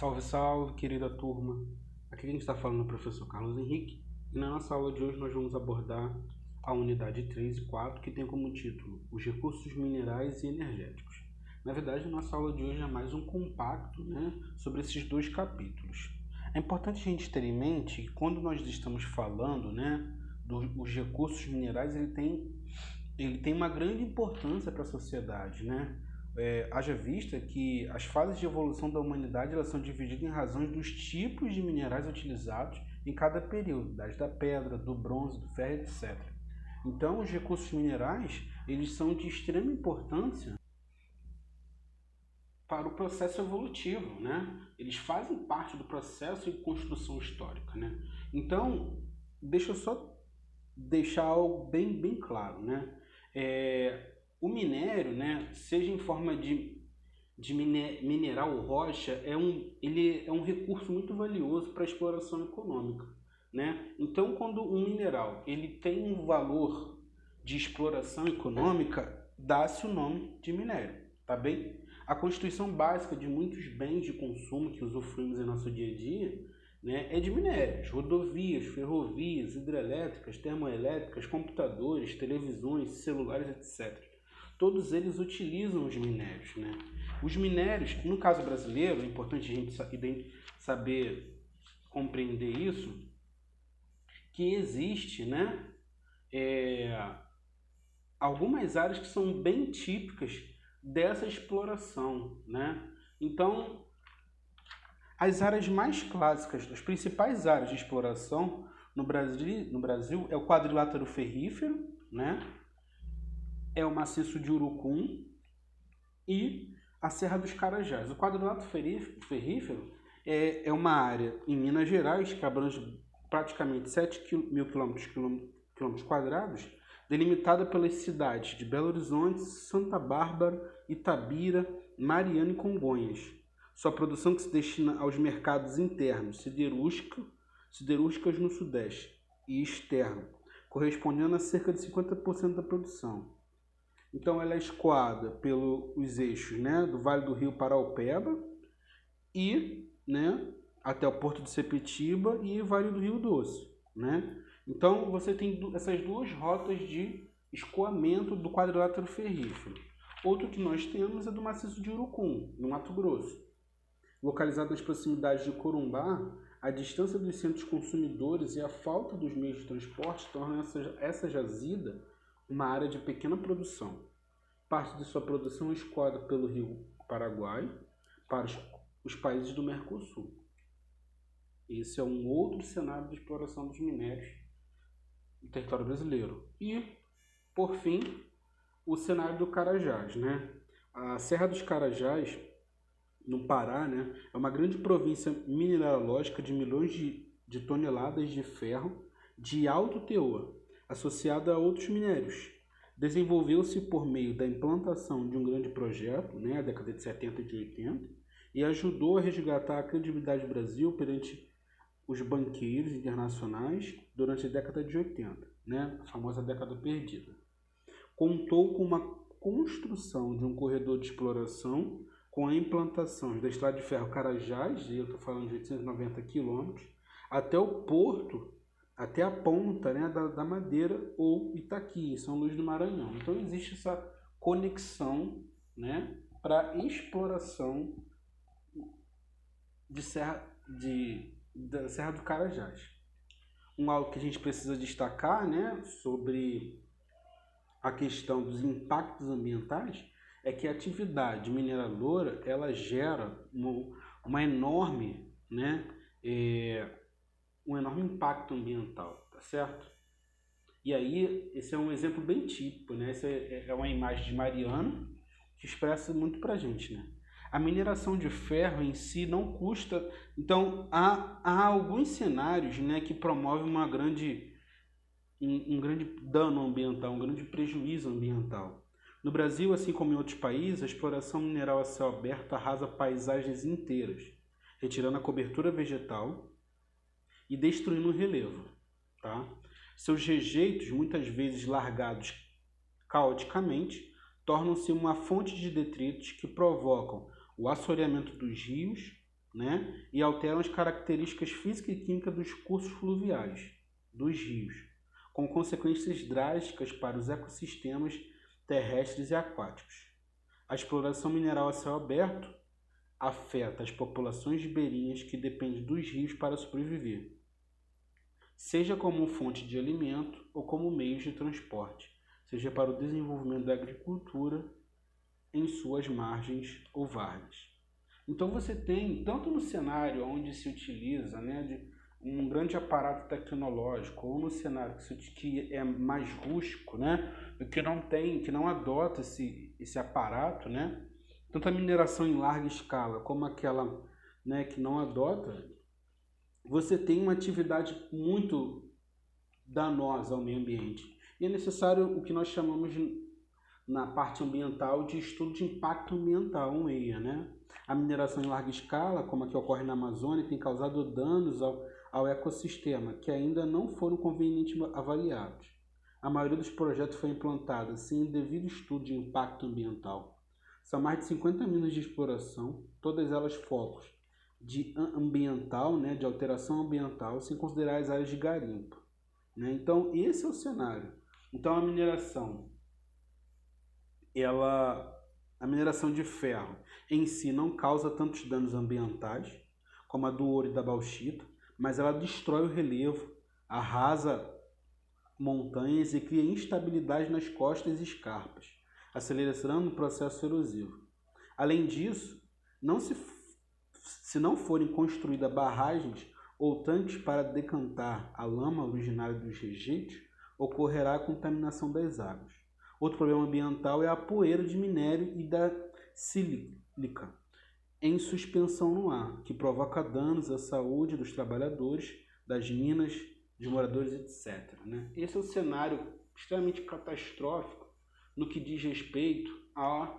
Salve, salve, querida turma. Aqui quem está falando é o professor Carlos Henrique e na nossa aula de hoje nós vamos abordar a unidade 3 e 4, que tem como título Os Recursos Minerais e Energéticos. Na verdade, a nossa aula de hoje é mais um compacto, sobre esses dois capítulos. É importante a gente ter em mente que quando nós estamos falando dos recursos minerais, ele tem uma grande importância para a sociedade, haja vista que as fases de evolução da humanidade elas são divididas em razão dos tipos de minerais utilizados em cada período, da pedra, do bronze, do ferro, etc. Então, os recursos minerais eles são de extrema importância para o processo evolutivo, Eles fazem parte do processo de construção histórica, Então, deixa eu só deixar algo bem claro, O minério, seja em forma de mineral ou rocha, ele é um recurso muito valioso para a exploração econômica, Então, quando um mineral ele tem um valor de exploração econômica, dá-se o nome de minério, tá bem? A constituição básica de muitos bens de consumo que usufruímos em nosso dia a dia, é de minérios, rodovias, ferrovias, hidrelétricas, termoelétricas, computadores, televisões, celulares, etc. Todos eles utilizam os minérios, Os minérios, no caso brasileiro, é importante a gente saber compreender isso, que existe, algumas áreas que são bem típicas dessa exploração, Então, as áreas mais clássicas, as principais áreas de exploração no Brasil é o quadrilátero ferrífero, é o maciço de Urucum e a Serra dos Carajás. O quadrilátero ferrífero é uma área em Minas Gerais que abrange praticamente 7.000 quilômetros quadrados, delimitada pelas cidades de Belo Horizonte, Santa Bárbara, Itabira, Mariana e Congonhas. Sua produção que se destina aos mercados internos, siderúrgicas no Sudeste e externo, correspondendo a cerca de 50% da produção. Então ela é escoada pelos eixos do Vale do Rio Paraopeba e até o Porto de Sepetiba e Vale do Rio Doce. Então você tem essas duas rotas de escoamento do quadrilátero ferrífero. Outro que nós temos é do maciço de Urucum, no Mato Grosso. Localizado nas proximidades de Corumbá, a distância dos centros consumidores e a falta dos meios de transporte tornam essa jazida uma área de pequena produção. Parte de sua produção é escoada pelo rio Paraguai para os países do Mercosul. Esse é um outro cenário de exploração dos minérios no território brasileiro. E, por fim, o cenário do Carajás. A Serra dos Carajás, no Pará, é uma grande província mineralógica de milhões de toneladas de ferro de alto teor, associada a outros minérios. Desenvolveu-se por meio da implantação de um grande projeto, na década de 70 e de 80, e ajudou a resgatar a credibilidade do Brasil perante os banqueiros internacionais durante a década de 80, a famosa década perdida. Contou com uma construção de um corredor de exploração com a implantação da estrada de ferro Carajás, eu estou falando de 890 quilômetros, até o porto, até a ponta da Madeira ou Itaqui, em São Luís do Maranhão. Então existe essa conexão para exploração da Serra do Carajás. Algo que a gente precisa destacar sobre a questão dos impactos ambientais é que a atividade mineradora ela gera uma enorme, um enorme impacto ambiental, tá certo? E aí, esse é um exemplo bem típico, Essa é uma imagem de Mariana que expressa muito pra gente, A mineração de ferro em si não custa. Então, há alguns cenários que promovem um grande dano ambiental, um grande prejuízo ambiental. No Brasil, assim como em outros países, a exploração mineral a céu aberto arrasa paisagens inteiras, retirando a cobertura vegetal e destruindo o relevo. Tá? Seus rejeitos, muitas vezes largados caoticamente, tornam-se uma fonte de detritos que provocam o assoreamento dos rios né? E alteram as características físicas e químicas dos cursos fluviais, dos rios, com consequências drásticas para os ecossistemas terrestres e aquáticos. A exploração mineral a céu aberto afeta as populações ribeirinhas que dependem dos rios para sobreviver, seja como fonte de alimento ou como meios de transporte, seja para o desenvolvimento da agricultura em suas margens ou várzeas. Então você tem, tanto no cenário onde se utiliza, né, de um grande aparato tecnológico, ou no cenário que é mais rústico, né, que não adota esse aparato, né, tanto a mineração em larga escala como aquela, né, que não adota, você tem uma atividade muito danosa ao meio ambiente. E é necessário o que nós chamamos na parte ambiental de estudo de impacto ambiental, um EIA, né? A mineração em larga escala, como a que ocorre na Amazônia, tem causado danos ao ecossistema que ainda não foram convenientemente avaliados. A maioria dos projetos foi implantada sem devido estudo de impacto ambiental. São mais de 50 minas de exploração, todas elas focos de ambiental, né, de alteração ambiental, sem considerar as áreas de garimpo, né? Então, esse é o cenário. Então, a mineração de ferro em si não causa tantos danos ambientais como a do ouro e da bauxita, mas ela destrói o relevo, arrasa montanhas e cria instabilidade nas costas e escarpas, acelerando o processo erosivo. Além disso, se não forem construídas barragens ou tanques para decantar a lama originária dos rejeitos, ocorrerá a contaminação das águas. Outro problema ambiental é a poeira de minério e da sílica em suspensão no ar, que provoca danos à saúde dos trabalhadores, das minas, dos moradores, etc., né? Esse é o cenário extremamente catastrófico no que diz respeito à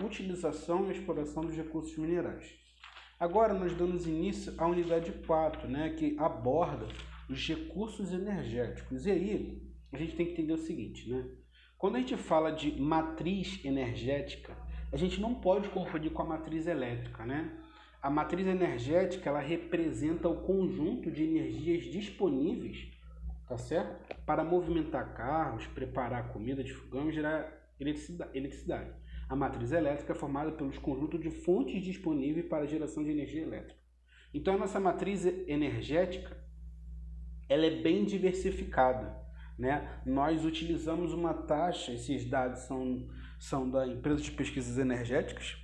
utilização e exploração dos recursos minerais. Agora nós damos início à unidade 4, né, que aborda os recursos energéticos. E aí a gente tem que entender o seguinte, né? Quando a gente fala de matriz energética, a gente não pode confundir com a matriz elétrica, né? A matriz energética, ela representa o conjunto de energias disponíveis, tá certo? Para movimentar carros, preparar comida de fogão e gerar eletricidade. A matriz elétrica é formada pelos conjuntos de fontes disponíveis para a geração de energia elétrica. Então, a nossa matriz energética, ela é bem diversificada, né? Nós utilizamos uma taxa, esses dados são da empresa de pesquisas energéticas,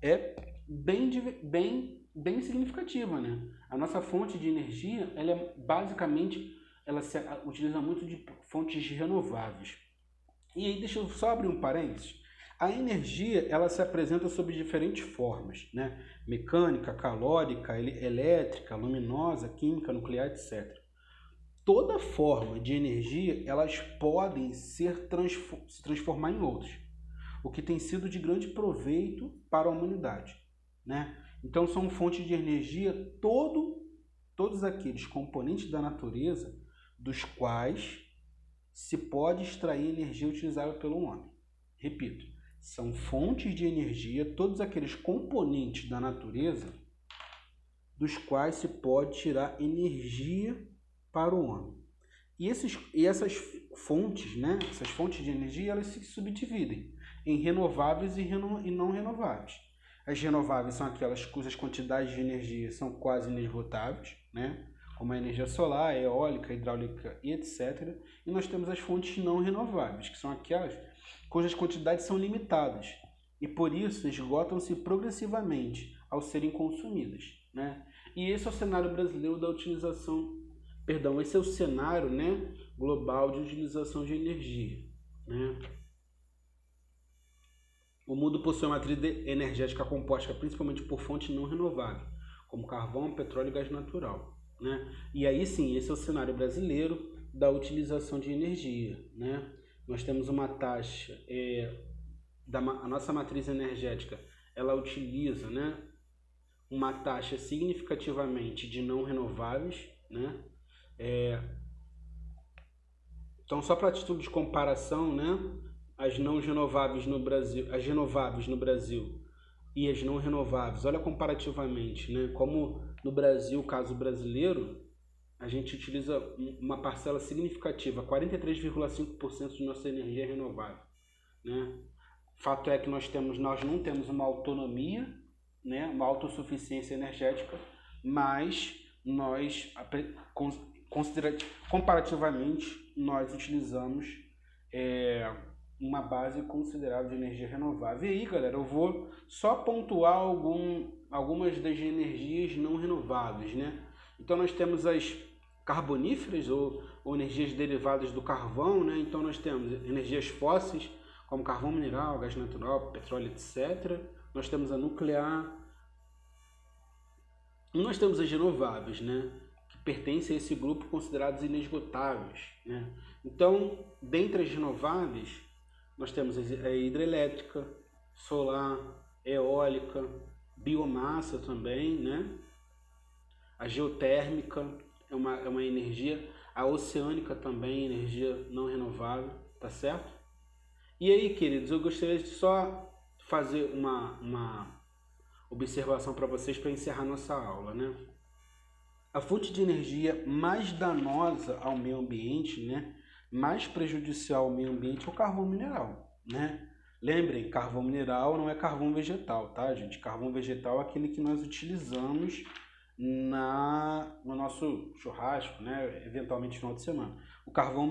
é bem significativa, né? A nossa fonte de energia, ela é basicamente, ela se utiliza muito de fontes renováveis. E aí, deixa eu só abrir um parênteses. A energia, ela se apresenta sob diferentes formas, né? Mecânica, calórica, elétrica, luminosa, química, nuclear, etc. Toda forma de energia, elas podem se transformar em outras, o que tem sido de grande proveito para a humanidade, né? Então, são fontes de energia todos aqueles componentes da natureza dos quais se pode extrair energia utilizável pelo homem. Repito, são fontes de energia todos aqueles componentes da natureza dos quais se pode tirar energia para o homem. E essas fontes, né, essas fontes de energia, elas se subdividem em renováveis e não renováveis. As renováveis são aquelas cujas quantidades de energia são quase inesgotáveis, né, como a energia solar, eólica, hidráulica e etc. E nós temos as fontes não renováveis, que são aquelas cujas quantidades são limitadas e por isso esgotam-se progressivamente ao serem consumidas, né? E esse é o cenário brasileiro da utilização, esse é o cenário, né, global de utilização de energia, né? O mundo possui uma matriz energética composta principalmente por fontes não renováveis, como carvão, petróleo e gás natural, né? E aí sim, esse é o cenário brasileiro da utilização de energia, né? Nós temos uma taxa, a nossa matriz energética, ela utiliza, né, uma taxa significativamente de não renováveis, né? Então, só para título de comparação, né, as renováveis no Brasil e as não renováveis, olha comparativamente, né? Como no Brasil, caso brasileiro, a gente utiliza uma parcela significativa, 43,5% de nossa energia renovável, né? Fato é que nós não temos uma autonomia, né? Uma autossuficiência energética, mas nós, comparativamente, nós utilizamos uma base considerável de energia renovável. E aí, galera, eu vou só pontuar algumas das energias não renováveis, né? Então nós temos as carboníferas ou energias derivadas do carvão, né? Então nós temos energias fósseis, como carvão mineral, gás natural, petróleo, etc. Nós temos a nuclear. E nós temos as renováveis, né? Que pertencem a esse grupo considerados inesgotáveis, né? Então, dentre as renováveis, nós temos a hidrelétrica, solar, eólica, biomassa também, né? A geotérmica é uma energia, a oceânica também, energia não renovável, tá certo? E aí, queridos, eu gostaria de só fazer uma observação para vocês para encerrar nossa aula, né? A fonte de energia mais danosa ao meio ambiente, né? Mais prejudicial ao meio ambiente é o carvão mineral, né? Lembrem, carvão mineral não é carvão vegetal, tá, gente? Carvão vegetal é aquele que nós utilizamos no nosso churrasco, né? Eventualmente no final de semana. O carvão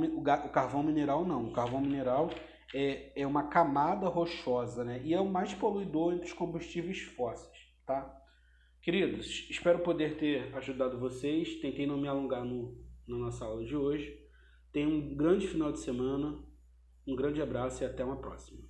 mineral não. O carvão mineral é uma camada rochosa, né? E é o mais poluidor entre os combustíveis fósseis, tá? Queridos, espero poder ter ajudado vocês. Tentei não me alongar na nossa aula de hoje. Tenham um grande final de semana, um grande abraço e até uma próxima.